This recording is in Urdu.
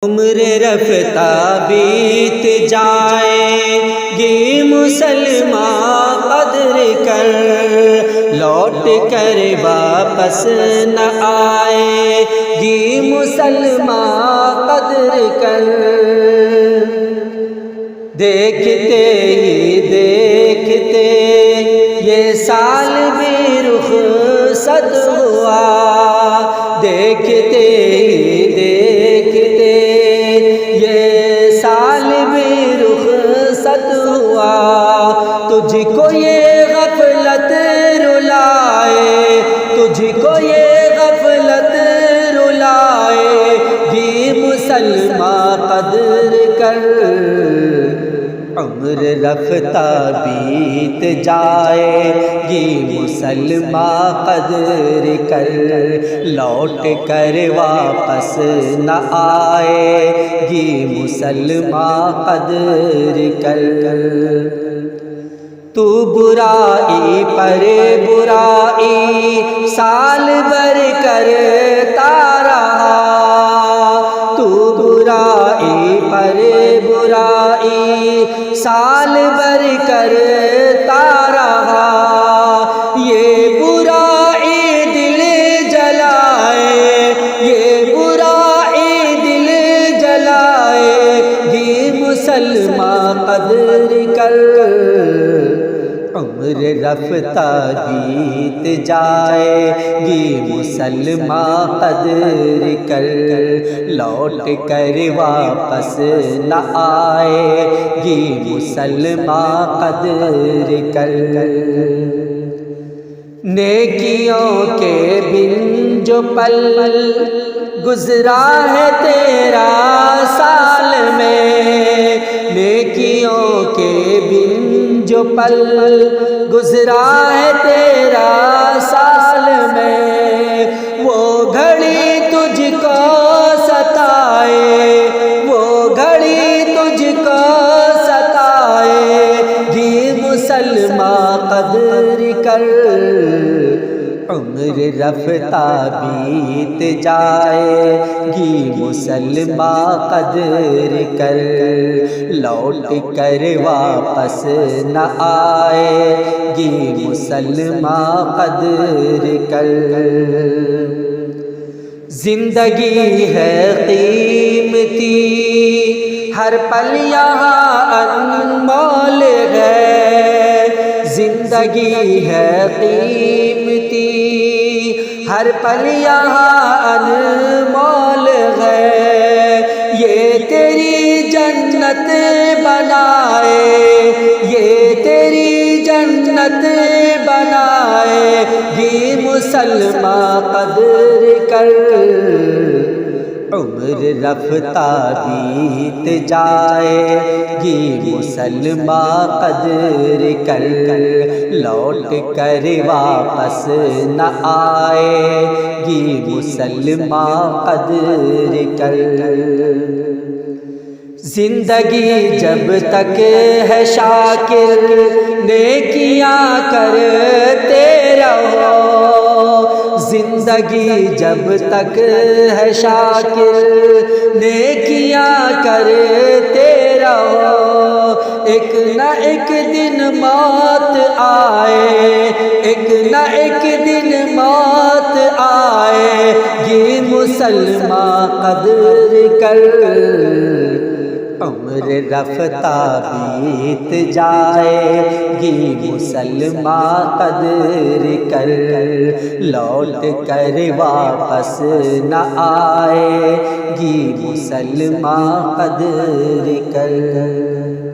عمر رفتہ بیت جائے گی مسلمان قدر کر، لوٹ کر واپس نہ آئے گی مسلمان قدر کر۔ دیکھتے ہی دیکھتے یہ سال بھی رخصت ہوا، دیکھتے ہی دیکھتے یہ سال بھی رخصت ہوا۔ تجھ کو یہ غفلت رلائے، تجھ کو یہ غفلت رلائے گی مسلمان قدر کر۔ عمر رفتہ بیت جائے گی مسلمان قدر کر، لوٹ کر واپس نہ آئے گی مسلمان قدر کر۔ تو برائی پر برائی سال بھر کرتا رہا، تو برائی پر برائی سال بھر کرتا رہا۔ یہ برائی دل جلائے، یہ برائی دل جلائے گی مسلمان قدر کر۔ عمر رفتہ بیت جائے گی مسلمان قدر کر، لوٹ کر واپس نہ آئے گی مسلمان قدر کر۔ نیکیوں کے بن جو پل گزرا ہے تیرا سال میں، نیکیوں کے بن جو پل گزرا ہے تیرا سال میں، وہ گھڑی تجھ کو ستائے، وہ گھڑی تجھ کو ستائے گی مسلمان قدر کر۔ عمر رفتہ بیت جائے گی مسلمان قدر کر، لوٹ کر واپس نہ آئے گی مسلمان قدر کر۔ زندگی ہے قیمتی، ہر پل یہاں انمول ہے، زندگی ہے قیمتی، ہر پل یہاں انمول ہے۔ یہ تیری جنت بنائے، یہ تیری جنت بنائے گی مسلمان قدر کر۔ عمر رفتہ بیت جائے گی مسلمان قدر کر، لوٹ کر واپس نہ آئے گی مسلمان قدر کر۔ زندگی جب تک ہے شاکر نیکیاں کرتے رہو، زندگی جب تک ہے شاکر نیکیاں کرتے رہو۔ ایک نہ ایک دن موت آئے، ایک نہ ایک دن موت آئے گی مسلمان قدر کر۔ عمر رفتہ بیت جائے گی مسلمان قدر کر، لوٹ کر واپس نہ آئے گی مسلمان قدر کر۔